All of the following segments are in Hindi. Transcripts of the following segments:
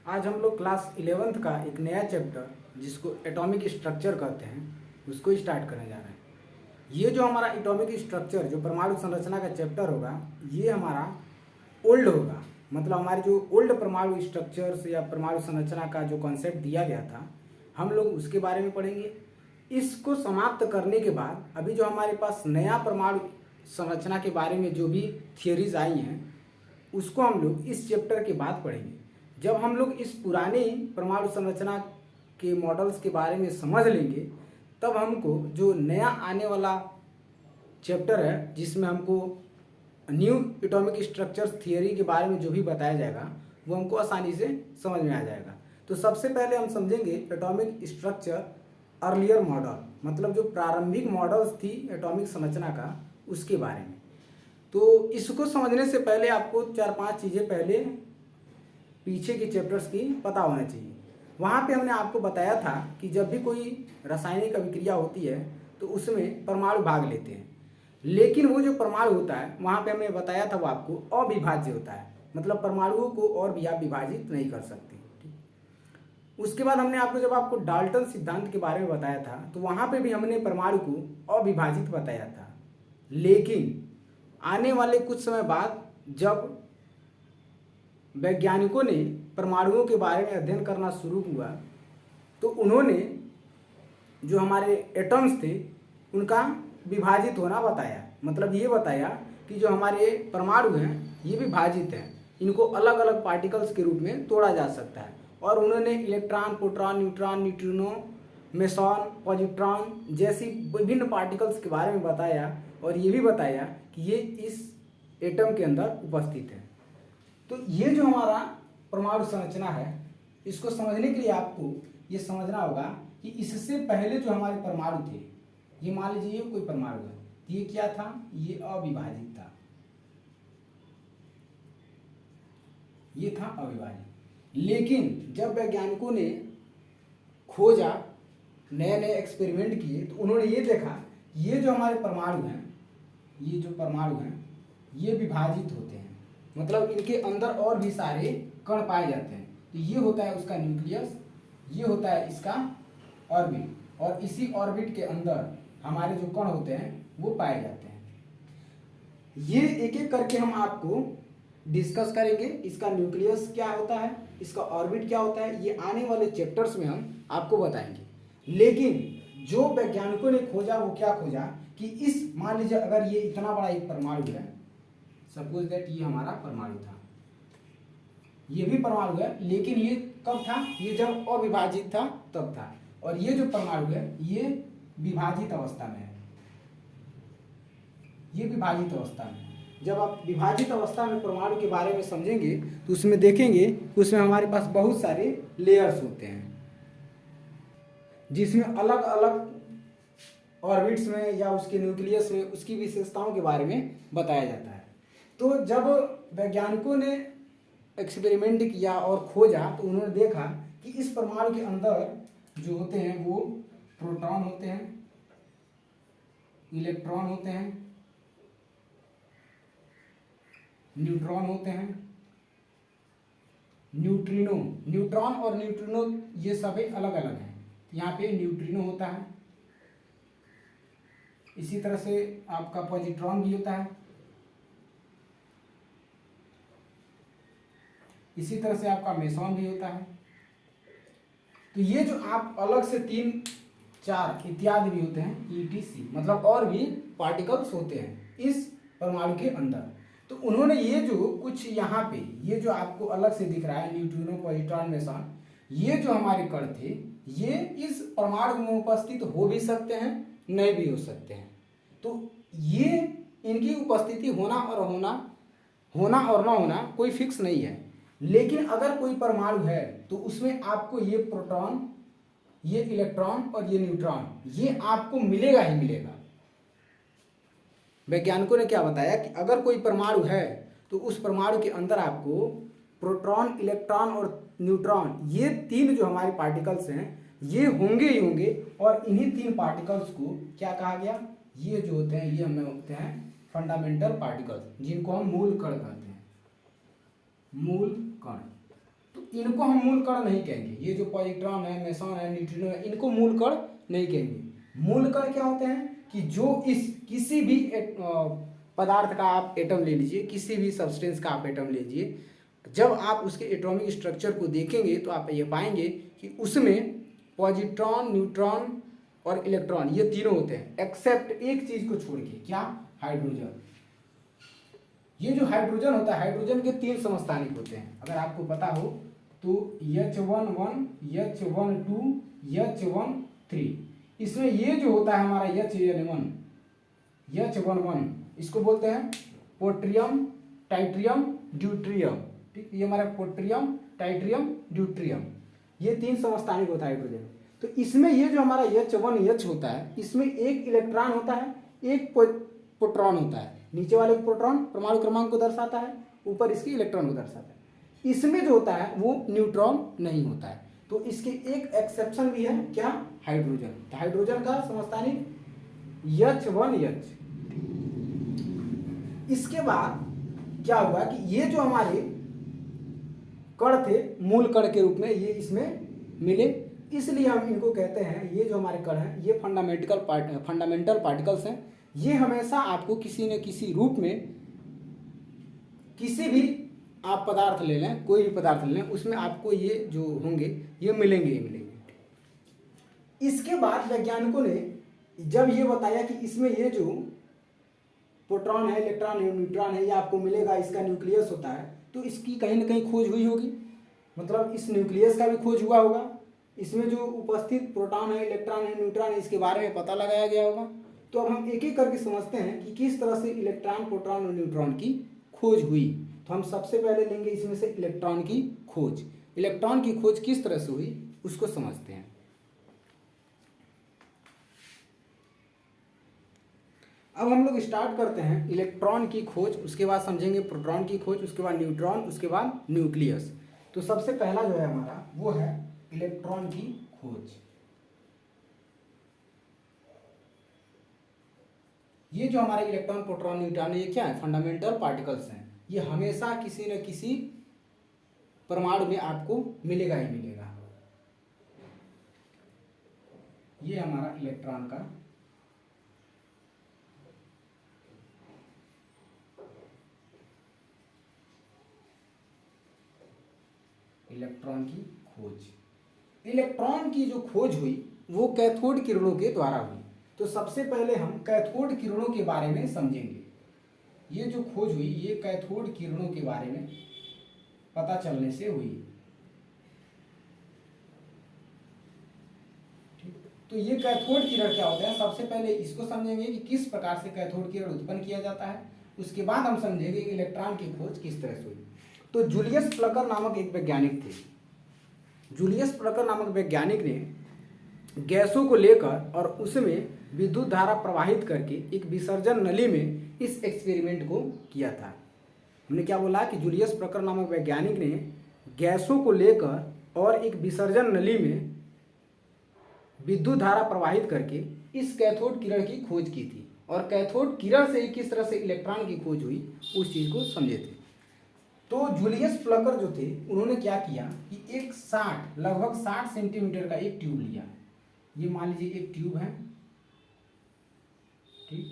आज हम लोग क्लास 11th का एक नया चैप्टर जिसको एटॉमिक स्ट्रक्चर कहते हैं उसको स्टार्ट करने जा रहे हैं। ये जो हमारा एटॉमिक स्ट्रक्चर जो परमाणु संरचना का चैप्टर होगा ये हमारा ओल्ड होगा। मतलब हमारे जो ओल्ड परमाणु स्ट्रक्चर्स या परमाणु संरचना का जो कॉन्सेप्ट दिया गया था हम लोग उसके बारे में पढ़ेंगे। इसको समाप्त करने के बाद अभी जो हमारे पास नया परमाणु संरचना के बारे में जो भी थियरीज आई हैं उसको हम लोग इस चैप्टर के बाद पढ़ेंगे। जब हम लोग इस पुराने परमाणु संरचना के मॉडल्स के बारे में समझ लेंगे तब हमको जो नया आने वाला चैप्टर है जिसमें हमको न्यू एटॉमिक स्ट्रक्चर्स थियरी के बारे में जो भी बताया जाएगा वो हमको आसानी से समझ में आ जाएगा। तो सबसे पहले हम समझेंगे एटॉमिक स्ट्रक्चर अर्लियर मॉडल, मतलब जो प्रारंभिक मॉडल्स थी एटॉमिक संरचना का उसके बारे में। तो इसको समझने से पहले आपको 4-5 चीज़ें पहले पीछे के चैप्टर्स की पता होना चाहिए। वहाँ पे हमने आपको बताया था कि जब भी कोई रासायनिक अभिक्रिया होती है तो उसमें परमाणु भाग लेते हैं, लेकिन वो जो परमाणु होता है वहाँ पे हमने बताया था वो आपको अविभाज्य होता है, मतलब परमाणुओं को और भी आप विभाजित नहीं कर सकते। उसके बाद हमने आपको जब आपको डाल्टन सिद्धांत के बारे में बताया था तो वहाँ पे भी हमने परमाणु को अविभाजित बताया था। लेकिन आने वाले कुछ समय बाद जब वैज्ञानिकों ने परमाणुओं के बारे में अध्ययन करना शुरू हुआ तो उन्होंने जो हमारे एटम्स थे उनका विभाजित होना बताया। मतलब ये बताया कि जो हमारे परमाणु हैं ये विभाजित हैं, इनको अलग अलग पार्टिकल्स के रूप में तोड़ा जा सकता है। और उन्होंने electron, proton, neutron, neutrino, meson, positron जैसी विभिन्न पार्टिकल्स के बारे में बताया और ये भी बताया कि ये इस एटम के अंदर उपस्थित है। तो ये जो हमारा परमाणु संरचना है इसको समझने के लिए आपको ये समझना होगा कि इससे पहले जो हमारे परमाणु थे, ये मान लीजिए कोई परमाणु है, ये क्या था, ये अविभाजित था, ये था अविभाजित। लेकिन जब वैज्ञानिकों ने खोजा, नए नए एक्सपेरिमेंट किए तो उन्होंने ये देखा ये जो हमारे परमाणु हैं, ये जो परमाणु हैं ये विभाजित होते हैं, मतलब इनके अंदर और भी सारे कण पाए जाते हैं। तो ये होता है उसका न्यूक्लियस, ये होता है इसका ऑर्बिट, और इसी ऑर्बिट के अंदर हमारे जो कण होते हैं वो पाए जाते हैं। ये एक एक करके हम आपको डिस्कस करेंगे। इसका न्यूक्लियस क्या होता है, इसका ऑर्बिट क्या होता है, ये आने वाले चैप्टर्स में हम आपको बताएंगे। लेकिन जो वैज्ञानिकों ने खोजा वो क्या खोजा कि इस, मान लीजिए अगर ये इतना बड़ा एक परमाणु है, सपोज दैट ये हमारा परमाणु था, ये भी परमाणु है, लेकिन ये कब था, ये जब अविभाजित था तब था। और ये जो परमाणु है ये विभाजित अवस्था में है, ये विभाजित अवस्था में। जब आप विभाजित अवस्था में परमाणु के बारे में समझेंगे तो उसमें देखेंगे कि उसमें हमारे पास बहुत सारे लेयर्स होते हैं जिसमें अलग अलग ऑर्बिट्स में या उसके न्यूक्लियस में उसकी विशेषताओं के बारे में बताया जाता है। तो जब वैज्ञानिकों ने एक्सपेरिमेंट किया और खोजा तो उन्होंने देखा कि इस परमाणु के अंदर जो होते हैं वो प्रोटॉन होते हैं, इलेक्ट्रॉन होते हैं, न्यूट्रॉन होते हैं, न्यूट्रिनो, न्यूट्रॉन और न्यूट्रिनो ये सभी अलग अलग हैं। यहाँ पे न्यूट्रिनो होता है, इसी तरह से आपका पॉजिट्रॉन भी होता है, इसी तरह से आपका मेसॉन भी होता है। तो ये जो आप अलग से 3-4 इत्यादि भी होते हैं, ETC, मतलब और भी पार्टिकल्स होते हैं इस परमाणु के अंदर। तो उन्होंने ये जो कुछ यहाँ पे ये जो आपको अलग से दिख रहा है न्यूट्रिनो, पॉजिट्रॉन, मेसॉन, ये जो हमारे कण थे ये इस परमाणु में उपस्थित हो भी सकते हैं, नहीं भी हो सकते हैं। तो ये इनकी उपस्थिति होना और ना होना कोई फिक्स नहीं है। लेकिन अगर कोई परमाणु है तो उसमें आपको ये प्रोटॉन, ये इलेक्ट्रॉन और ये न्यूट्रॉन ये आपको मिलेगा ही मिलेगा। वैज्ञानिकों ने क्या बताया कि अगर कोई परमाणु है तो उस परमाणु के अंदर आपको प्रोटॉन, इलेक्ट्रॉन और न्यूट्रॉन ये 3 जो हमारे पार्टिकल्स हैं ये होंगे ही होंगे। और इन्हीं 3 पार्टिकल्स को क्या कहा गया, ये जो होते हैं ये हमें होते हैं फंडामेंटल पार्टिकल्स, जिनको हम मूल कण कहते हैं, मूल कण। तो इनको हम मूल कण नहीं कहेंगे। ये जो पॉजिट्रॉन है, मेसॉन है, न्यूट्रिनो है, इनको मूल कण नहीं कहेंगे। मूल कण क्या होते हैं कि जो इस किसी भी पदार्थ का आप एटम ले लीजिए, किसी भी सब्सटेंस का आप एटम ले लीजिए, जब आप उसके एटॉमिक स्ट्रक्चर को देखेंगे तो आप ये पाएंगे कि उसमें पॉजिट्रॉन, न्यूट्रॉन और इलेक्ट्रॉन ये तीनों होते हैं, एक्सेप्ट एक चीज को छोड़ के, क्या? हाइड्रोजन। ये जो हाइड्रोजन होता है, हाइड्रोजन के 3 समस्थानिक होते हैं, अगर आपको पता हो तो H11, H12, H13। इसमें ये जो होता है हमारा H11, इसको बोलते हैं पोट्रियम, टाइट्रियम, ड्यूट्रियम। ठीक, ये हमारा पोट्रियम, टाइट्रियम, ड्यूट्रियम, ये 3 समस्थानिक होता है हाइड्रोजन। तो इसमें ये जो हमारा H1H होता है, इसमें एक इलेक्ट्रॉन होता है, एक प्रोटॉन होता है। नीचे वाले प्रोटॉन परमाणु क्रमांक को दर्शाता है, ऊपर इसके इलेक्ट्रॉन को दर्शाता है। इसमें जो होता है वो न्यूट्रॉन नहीं होता है। तो इसके एक एक्सेप्शन भी है, क्या? हाइड्रोजन। तो हाइड्रोजन का समस्थानिक H1H। इसके बाद क्या हुआ कि ये जो हमारे कण थे मूल कण के रूप में, ये इसमें मिले, इसलिए हम इनको कहते हैं, ये जो हमारे कण हैं ये फंडामेंटल पार्टिकल्स हैं। ये हमेशा आपको किसी न किसी रूप में, किसी भी आप पदार्थ ले लें, कोई भी पदार्थ ले लें, उसमें आपको ये जो होंगे ये मिलेंगे ही मिलेंगे। इसके बाद वैज्ञानिकों ने जब ये बताया कि इसमें ये जो प्रोटॉन है, इलेक्ट्रॉन है, न्यूट्रॉन है, ये आपको मिलेगा, इसका न्यूक्लियस होता है, तो इसकी कहीं ना कहीं खोज हुई होगी, मतलब इस न्यूक्लियस का भी खोज हुआ होगा, इसमें जो उपस्थित प्रोटॉन है, इलेक्ट्रॉन है, न्यूट्रॉन है, इसके बारे में पता लगाया गया होगा। तो अब हम एक एक करके समझते हैं कि किस तरह से इलेक्ट्रॉन, प्रोटॉन और न्यूट्रॉन की खोज हुई। तो हम सबसे पहले लेंगे इसमें से इलेक्ट्रॉन की खोज। इलेक्ट्रॉन की खोज किस तरह से हुई उसको समझते हैं। अब हम लोग स्टार्ट करते हैं इलेक्ट्रॉन की खोज, उसके बाद समझेंगे प्रोटॉन की खोज, उसके बाद न्यूट्रॉन, उसके बाद न्यूक्लियस। तो सबसे पहला जो है हमारा वो है इलेक्ट्रॉन की खोज। ये जो हमारे इलेक्ट्रॉन, प्रोटॉन, न्यूट्रॉन ये क्या है? फंडामेंटल पार्टिकल्स हैं। ये हमेशा किसी न किसी परमाणु में आपको मिलेगा ही मिलेगा। ये हमारा इलेक्ट्रॉन का इलेक्ट्रॉन की खोज। इलेक्ट्रॉन की जो खोज हुई वो कैथोड किरणों के द्वारा हुई। तो सबसे पहले हम कैथोड किरणों के बारे में समझेंगे। ये जो खोज हुई ये कैथोड किरणों के बारे में पता चलने से हुई। ठीक, तो ये कैथोड किरण क्या होते हैं, सबसे पहले इसको समझेंगे कि किस प्रकार से कैथोड किरण उत्पन्न किया जाता है। उसके बाद हम समझेंगे कि इलेक्ट्रॉन की खोज किस तरह से हुई। तो जूलियस प्लकर नामक एक वैज्ञानिक थे। जूलियस प्लकर नामक वैज्ञानिक ने गैसों को लेकर और उसमें विद्युत धारा प्रवाहित करके एक विसर्जन नली में इस एक्सपेरिमेंट को किया था। हमने क्या बोला कि जूलियस प्लकर नामक वैज्ञानिक ने गैसों को लेकर और एक विसर्जन नली में विद्युत धारा प्रवाहित करके इस कैथोड किरण की खोज की थी, और कैथोड किरण से किस तरह से इलेक्ट्रॉन की खोज हुई उस चीज को समझे थे। तो जूलियस प्लकर जो थे उन्होंने क्या किया कि एक लगभग 60 सेंटीमीटर का एक ट्यूब लिया। ये मान लीजिए एक ट्यूब है, ठीक,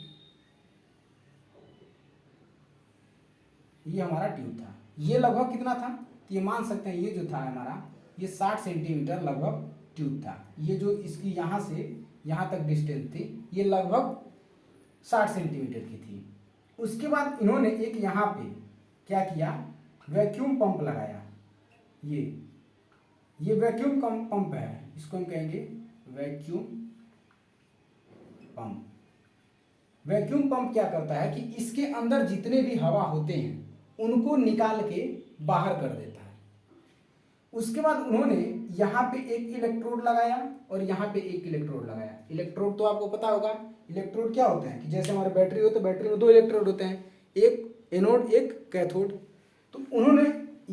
ये हमारा ट्यूब था। ये लगभग कितना था, तो ये मान सकते हैं ये जो था हमारा ये 60 सेंटीमीटर लगभग ट्यूब था। ये जो इसकी यहाँ से यहाँ तक डिस्टेंस थी ये लगभग 60 सेंटीमीटर की थी। उसके बाद इन्होंने एक यहाँ पे क्या किया, वैक्यूम पंप लगाया। ये वैक्यूम पंप है, इसको हम कहेंगे वैक्यूम पंप। वैक्यूम पंप क्या करता है कि इसके अंदर जितने भी हवा होते हैं उनको निकाल के बाहर कर देता है। उसके बाद उन्होंने यहाँ पे एक इलेक्ट्रोड लगाया और यहाँ पे एक इलेक्ट्रोड लगाया। इलेक्ट्रोड तो आपको पता होगा, इलेक्ट्रोड क्या होते हैं कि जैसे हमारे बैटरी हो तो बैटरी में 2 इलेक्ट्रोड होते हैं, एक एनोड एक कैथोड। तो उन्होंने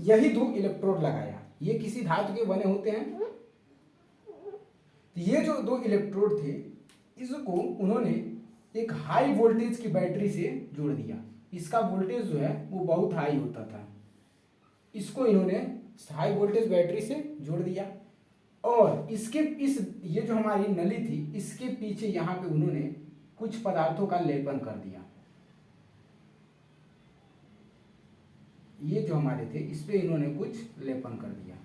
यही 2 इलेक्ट्रोड लगाया, ये किसी धातु के बने होते हैं। ये जो 2 इलेक्ट्रोड थे इसको उन्होंने एक हाई वोल्टेज की बैटरी से जोड़ दिया। इसका वोल्टेज जो है वो बहुत हाई होता था। इसको इन्होंने हाई वोल्टेज बैटरी से जोड़ दिया और इसके ये जो हमारी नली थी इसके पीछे यहाँ पे उन्होंने कुछ पदार्थों का लेपन कर दिया। ये जो हमारे थे इस पे इन्होंने कुछ लेपन कर दिया।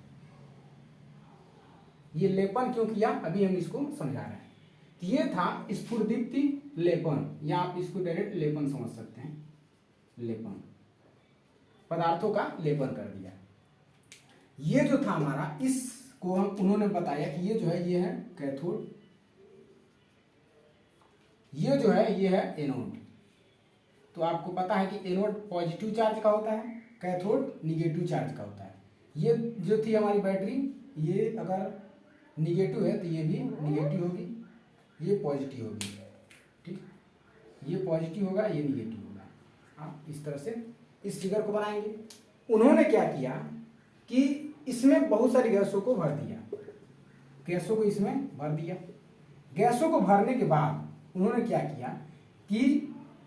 ये लेपन क्यों किया अभी हम इसको समझा रहे हैं। ये था स्फुरदीप्ति लेपन, या आप इसको डायरेक्ट लेपन समझ सकते हैं। लेपन, पदार्थों का लेपन कर दिया। ये जो था हमारा, इसको हम उन्होंने बताया कि ये जो है ये है कैथोड, ये जो है ये है एनोड। तो आपको पता है कि एनोड पॉजिटिव चार्ज का होता है, कैथोड निगेटिव चार्ज का होता है। ये जो थी हमारी बैटरी, ये अगर निगेटिव है तो ये भी निगेटिव होगी, ये पॉजिटिव होगी। ठीक, ये पॉजिटिव होगा, ये निगेटिव होगा। आप इस तरह से इस फिगर को बनाएंगे। उन्होंने क्या किया कि इसमें बहुत सारी गैसों को भर दिया, गैसों को इसमें भर दिया। गैसों को भरने के बाद उन्होंने क्या किया कि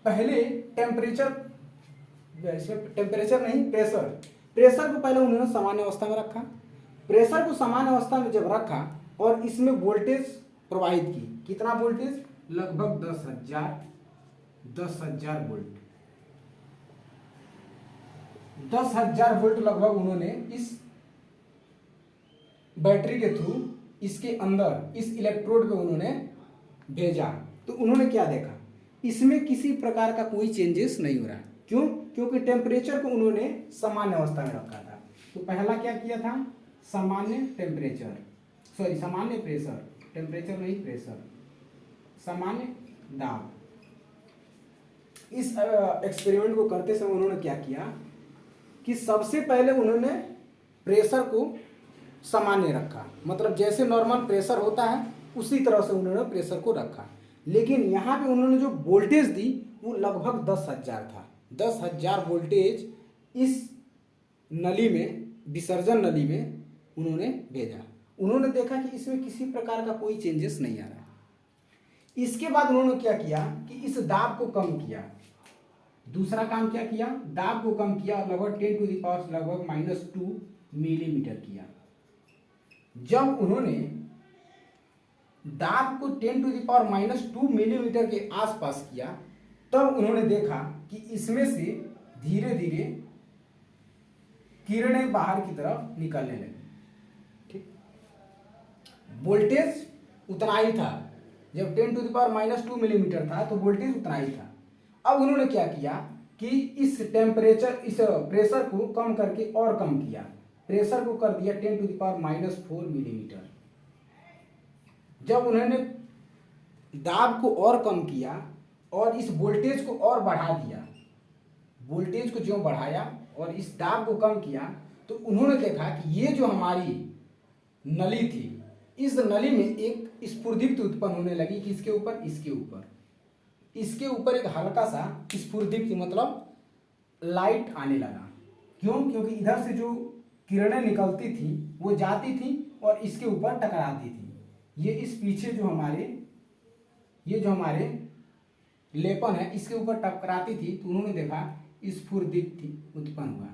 पहले टेम्परेचर, इसमें टेम्परेचर नहीं प्रेशर, प्रेशर को पहले उन्होंने सामान्य अवस्था में रखा। प्रेशर को सामान्य अवस्था में जब रखा और इसमें वोल्टेज प्रवाहित की, कितना वोल्टेज, लगभग 10,000 वोल्ट, 10,000 वोल्ट लगभग उन्होंने इस बैटरी के थ्रू इसके अंदर इस इलेक्ट्रोड पे उन्होंने भेजा। तो उन्होंने क्या देखा, इसमें किसी प्रकार का कोई चेंजेस नहीं हो रहा। क्यों? क्योंकि टेम्परेचर को उन्होंने सामान्य अवस्था में रखा था। तो पहला क्या किया था, सामान्य टेम्परेचर, सॉरी सामान्य प्रेशर, टेम्परेचर नहीं प्रेशर, सामान्य दाब। इस एक्सपेरिमेंट को करते समय उन्होंने क्या किया कि सबसे पहले उन्होंने प्रेशर को सामान्य रखा, मतलब जैसे नॉर्मल प्रेशर होता है उसी तरह से उन्होंने प्रेशर को रखा। लेकिन यहाँ पे उन्होंने जो वोल्टेज दी वो लगभग 10,000 था। 10,000 वोल्टेज इस नली में, विसर्जन नली में उन्होंने भेजा। उन्होंने देखा कि इसमें किसी प्रकार का कोई चेंजेस नहीं आ रहा। इसके बाद उन्होंने क्या किया कि इस दाब को कम किया। दूसरा काम क्या किया, दाब को कम किया, लगभग 10 टू द पावर लगभग -2 मिलीमीटर किया। जब उन्होंने दाब को 10 टू द पावर -2 मिलीमीटर के आसपास किया तब उन्होंने देखा कि इसमें से धीरे धीरे किरणें बाहर की तरफ निकलने लगी। ठीक, वोल्टेज उतना ही था, जब 10 टू द पावर -2 मिलीमीटर था तो वोल्टेज उतना ही था। अब उन्होंने क्या किया कि इस टेम्परेचर, इस प्रेशर को कम करके और कम किया। प्रेशर को कर दिया 10 टू द पावर -4 मिलीमीटर। जब उन्होंने दाब को और कम किया और इस वोल्टेज को और बढ़ा दिया, वोल्टेज को जो बढ़ाया और इस दाब को कम किया तो उन्होंने देखा कि ये जो हमारी नली थी, इस नली में एक स्फुरदीप्ति उत्पन्न होने लगी। किसके ऊपर, इसके ऊपर, इसके ऊपर एक हल्का सा स्फुरदीप्ति मतलब लाइट आने लगा। क्यों? क्योंकि इधर से जो किरणें निकलती थी वो जाती थी और इसके ऊपर टकराती थी। ये इस पीछे जो हमारे, ये जो हमारे लेपन है इसके ऊपर टकराती थी तो उन्होंने देखा स्फुरदीप्ति उत्पन्न हुआ।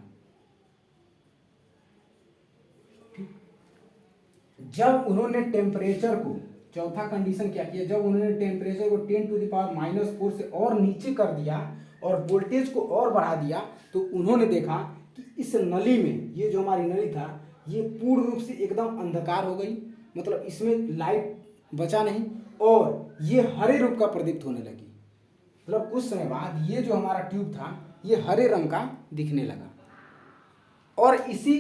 जब उन्होंने टेम्परेचर को, चौथा कंडीशन क्या किया, जब उन्होंने टेम्परेचर को 10 टू द पावर -4 से और नीचे कर दिया और वोल्टेज को और बढ़ा दिया तो उन्होंने देखा कि इस नली में, ये जो हमारी नली था ये पूर्ण रूप से एकदम अंधकार हो गई, मतलब इसमें लाइट बचा नहीं और ये हरे रूप का प्रदीप्त होने लगी। मतलब कुछ समय बाद ये जो हमारा ट्यूब था ये हरे रंग का दिखने लगा। और इसी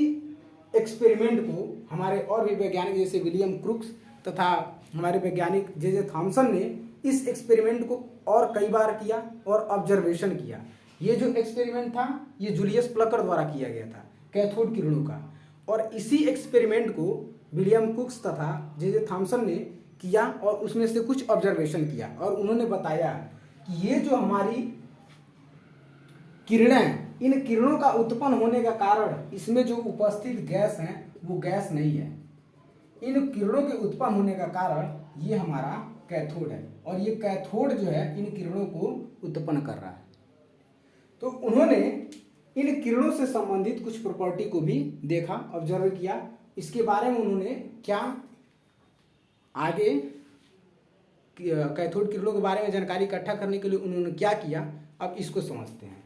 एक्सपेरिमेंट को हमारे और भी वैज्ञानिक जैसे विलियम क्रूक्स तथा हमारे वैज्ञानिक जे थॉमसन ने इस एक्सपेरिमेंट को और कई बार किया और ऑब्जर्वेशन किया। ये जो एक्सपेरिमेंट था ये जूलियस प्लकर द्वारा किया गया था, कैथोड किरणों का। और इसी एक्सपेरिमेंट को विलियम क्रूक्स तथा जे थॉमसन ने किया और उसमें से कुछ ऑब्जर्वेशन किया और उन्होंने बताया कि ये जो हमारी किरणें, इन किरणों का उत्पन्न होने का कारण इसमें जो उपस्थित गैस है वो गैस नहीं है। इन किरणों के उत्पन्न होने का कारण ये हमारा कैथोड है और ये कैथोड जो है इन किरणों को उत्पन्न कर रहा है। तो उन्होंने इन किरणों से संबंधित कुछ प्रॉपर्टी को भी देखा, ऑब्जर्व किया। इसके बारे में उन्होंने क्या आगे कैथोड किरणों के बारे में जानकारी इकट्ठा करने के लिए उन्होंने क्या किया, अब इसको समझते हैं।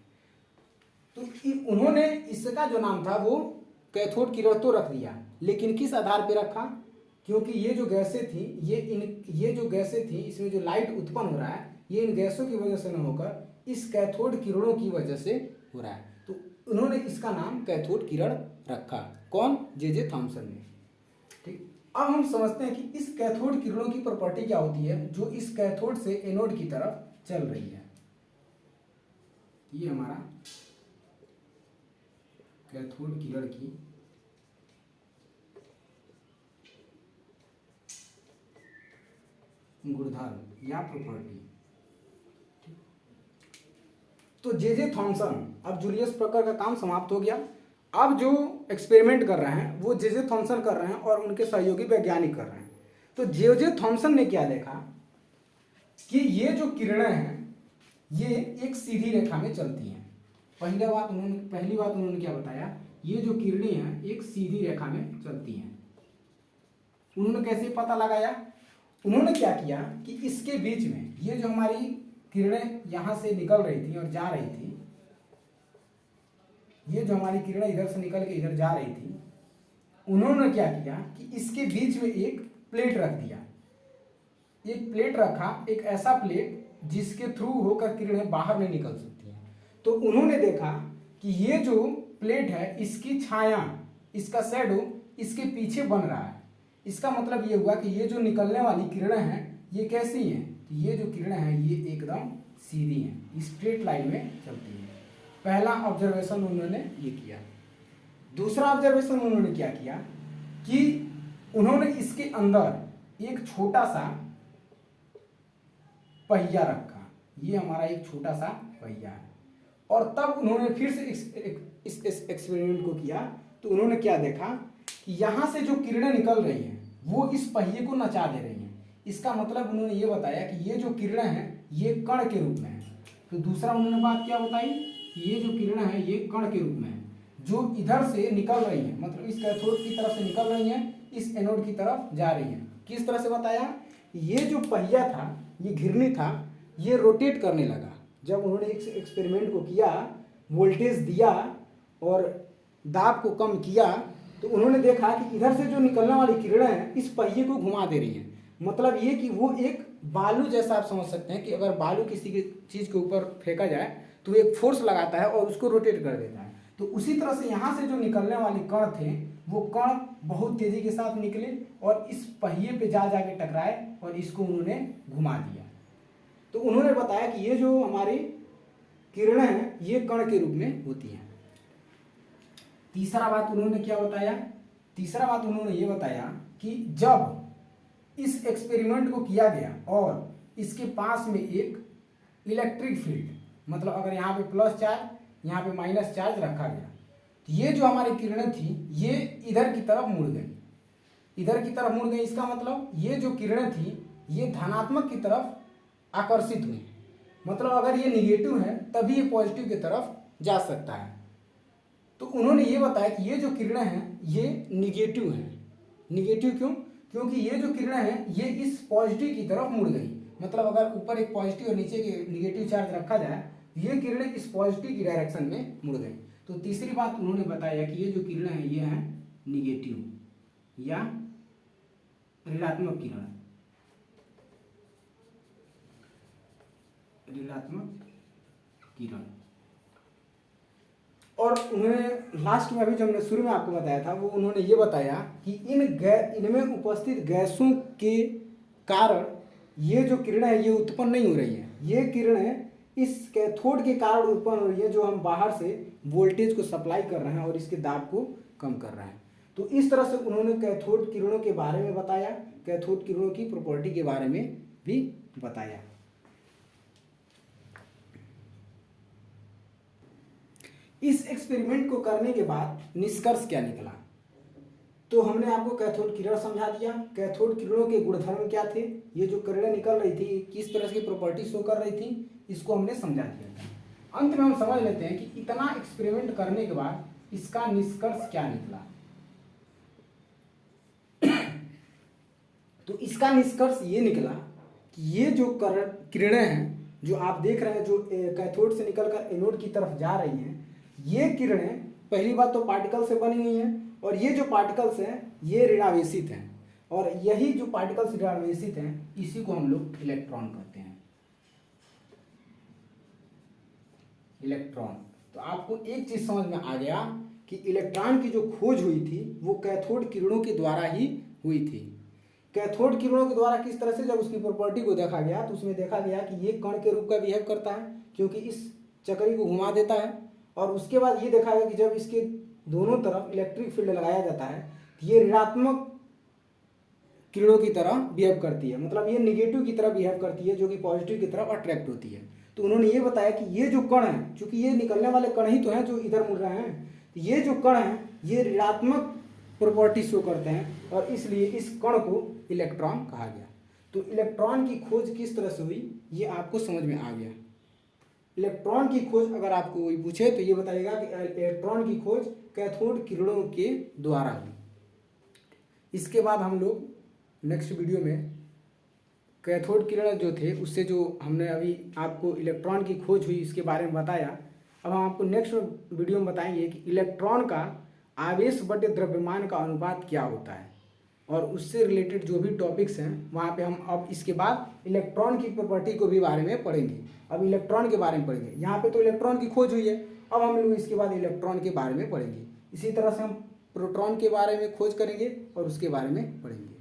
तो उन्होंने इसका जो नाम था वो कैथोड किरण तो रख दिया, लेकिन किस आधार पे रखा? क्योंकि ये जो गैसें थी, ये जो गैसें थी, इसमें जो लाइट उत्पन्न हो रहा है ये इन गैसों की वजह से न होकर इस कैथोड किरणों की वजह से हो रहा है। तो उन्होंने इसका नाम कैथोड किरण रखा। कौन? जे थॉमसन ने। ठीक, अब हम समझते हैं कि इस कैथोड किरणों की प्रॉपर्टी क्या होती है जो इस कैथोड से एनोड की तरफ चल रही है। ये हमारा कैथोड किरण की गुणधर्म या प्रॉपर्टी। तो जे थॉमसन, अब जूलियस ब्रेकर का काम समाप्त हो गया। अब जो एक्सपेरिमेंट कर रहे हैं वो जे थॉमसन कर रहे हैं और उनके सहयोगी वैज्ञानिक कर रहे हैं। तो जे थॉमसन ने क्या देखा कि ये जो किरणें हैं ये एक सीधी रेखा में चलती हैं। पहली बात उन्होंने क्या बताया, ये जो किरणें हैं एक सीधी रेखा में चलती हैं। उन्होंने कैसे पता लगाया? उन्होंने क्या किया कि इसके बीच में ये जो हमारी किरणें यहाँ से निकल रही थी और जा रही थी, ये जो हमारी किरणें इधर से निकल के इधर जा रही थी, उन्होंने क्या किया कि इसके बीच में एक प्लेट रख दिया। एक प्लेट रखा, एक ऐसा प्लेट जिसके थ्रू होकर किरणें बाहर नहीं निकल सकती हैं। तो उन्होंने देखा कि ये जो प्लेट है इसकी छाया, इसका शैडो इसके पीछे बन रहा है। इसका मतलब ये हुआ कि ये जो निकलने वाली किरणें हैं ये कैसी हैं? ये जो किरणें हैं ये एकदम सीधी हैं, स्ट्रेट लाइन में चलती हैं। पहला ऑब्जर्वेशन उन्होंने ये किया। दूसरा ऑब्जर्वेशन उन्होंने क्या किया कि उन्होंने इसके अंदर एक छोटा सा पहिया रखा। ये हमारा एक छोटा सा पहिया है। और तब उन्होंने फिर से इस एक्सपेरिमेंट को किया। तो उन्होंने क्या देखा कि यहाँ से जो किरणें निकल रही हैं वो इस पहिए को नचा दे रही हैं। इसका मतलब उन्होंने ये बताया कि ये जो किरणें हैं ये कण के रूप में है। तो दूसरा उन्होंने बात क्या बताई कि ये जो किरणें हैं ये कण के रूप में है, जो इधर से निकल रही हैं, मतलब इस कैथोड की तरफ से निकल रही हैं, इस एनोड की तरफ जा रही हैं। किस तरह से बताया? ये जो पहिया था, ये घिरनी था, ये रोटेट करने लगा। जब उन्होंने इस एक्सपेरिमेंट को किया, वोल्टेज दिया और दाब को कम किया, तो उन्होंने देखा कि इधर से जो निकलने वाली किरणें हैं इस पहिए को घुमा दे रही हैं। मतलब ये कि वो एक बालू जैसा आप समझ सकते हैं कि अगर बालू किसी की चीज़ के ऊपर फेंका जाए तो एक फोर्स लगाता है और उसको रोटेट कर देता है। तो उसी तरह से यहाँ से जो निकलने वाले कण थे वो कण बहुत तेज़ी के साथ निकले और इस पहिए पे जा के टकराए और इसको उन्होंने घुमा दिया। तो उन्होंने बताया कि ये जो हमारी किरणें हैं ये कण के रूप में होती हैं। तीसरा बात उन्होंने क्या बताया? तीसरा बात उन्होंने ये बताया कि जब इस एक्सपेरिमेंट को किया गया और इसके पास में एक इलेक्ट्रिक फील्ड, मतलब अगर यहाँ पे प्लस चार्ज यहाँ पे माइनस चार्ज रखा गया, तो ये जो हमारी किरणें थी ये इधर की तरफ मुड़ गई। इधर की तरफ मुड़ गई, इसका मतलब ये जो किरणें थी ये धनात्मक की तरफ आकर्षित हुई। मतलब अगर ये निगेटिव है तभी ये पॉजिटिव की तरफ जा सकता है। तो उन्होंने ये बताया कि ये जो किरणें हैं ये निगेटिव हैं। निगेटिव क्यों? क्योंकि ये जो किरणें हैं ये इस पॉजिटिव की तरफ मुड़ गई। मतलब अगर ऊपर एक पॉजिटिव और नीचे के निगेटिव चार्ज रखा जाए, ये किरणें इस पॉजिटिव की डायरेक्शन में मुड़ गई। तो तीसरी बात उन्होंने बताया कि ये जो किरणें हैं ये हैं निगेटिव या ऋणात्मक किरण। ऋणात्मक किरण। और उन्होंने लास्ट में अभी जो हमने शुरू में आपको बताया था वो उन्होंने ये बताया कि इनमें उपस्थित गैसों के कारण ये जो किरणें हैं ये उत्पन्न नहीं हो रही हैं। ये किरणें इस कैथोड के कारण उत्पन्न हो रही है जो हम बाहर से वोल्टेज को सप्लाई कर रहे हैं और इसके दाब को कम कर रहे हैं। तो इस तरह से उन्होंने कैथोड किरणों के बारे में बताया, कैथोड किरणों की प्रॉपर्टी के बारे में भी बताया। इस एक्सपेरिमेंट को करने के बाद निष्कर्ष क्या निकला? तो हमने आपको कैथोड किरण समझा दिया, कैथोड किरणों के गुणधर्म क्या थे, ये जो किरणें निकल रही थी किस तरह की प्रॉपर्टी शो कर रही थी, इसको हमने समझा दिया था। अंत में हम समझ लेते हैं कि इतना एक्सपेरिमेंट करने के बाद इसका निष्कर्ष क्या निकला। तो इसका निष्कर्ष ये निकला कि ये जो किरणें हैं जो आप देख रहे हैं, जो कैथोड से निकलकर एनोड की तरफ जा रही हैं, ये किरणें पहली बात तो पार्टिकल से बनी हुई हैं, और ये जो पार्टिकल्स हैं ये ऋणावेशित हैं, और यही जो पार्टिकल्स ऋणावेशित हैं इसी को हम लोग इलेक्ट्रॉन कहते हैं। इलेक्ट्रॉन। तो आपको एक चीज समझ में आ गया कि इलेक्ट्रॉन की जो खोज हुई थी वो कैथोड किरणों के द्वारा ही हुई थी। कैथोड किरणों के द्वारा किस तरह से, जब उसकी प्रॉपर्टी को देखा गया तो उसमें देखा गया कि ये कण के रूप का बिहेव करता है क्योंकि इस चक्री को घुमा देता है, और उसके बाद ये देखा गया कि जब इसके दोनों तरफ इलेक्ट्रिक फील्ड लगाया जाता है तो ये ऋणात्मक किरणों की तरह बिहेव करती है, मतलब ये निगेटिव की तरह बिहेव करती है जो कि पॉजिटिव की तरफ अट्रैक्ट होती है। तो उन्होंने ये बताया कि ये जो कण है, चूंकि ये निकलने वाले कण ही तो हैं जो इधर मुड़ रहे हैं, तो ये जो कण हैं ये ऋणात्मक प्रॉपर्टी शो करते हैं, और इसलिए इस कण को इलेक्ट्रॉन कहा गया। तो इलेक्ट्रॉन की खोज किस तरह से हुई ये आपको समझ में आ गया। इलेक्ट्रॉन की खोज अगर आपको कोई पूछे तो ये बताएगा कि इलेक्ट्रॉन की खोज कैथोड किरणों के द्वारा हुई। इसके बाद हम लोग नेक्स्ट वीडियो में कैथोड किरण जो थे उससे जो हमने अभी आपको इलेक्ट्रॉन की खोज हुई इसके बारे में बताया, अब हम आपको नेक्स्ट वीडियो में बताएंगे कि इलेक्ट्रॉन का आवेश बटे द्रव्यमान का अनुपात क्या होता है, और उससे रिलेटेड जो भी टॉपिक्स हैं वहाँ पे हम अब इसके बाद इलेक्ट्रॉन की प्रॉपर्टी को भी बारे में पढ़ेंगे। अब इलेक्ट्रॉन के बारे में पढ़ेंगे, यहाँ पे तो इलेक्ट्रॉन की खोज हुई है, अब हम लोग इसके बाद इलेक्ट्रॉन के बारे में पढ़ेंगे। इसी तरह से हम प्रोटॉन के बारे में खोज करेंगे और उसके बारे में पढ़ेंगे।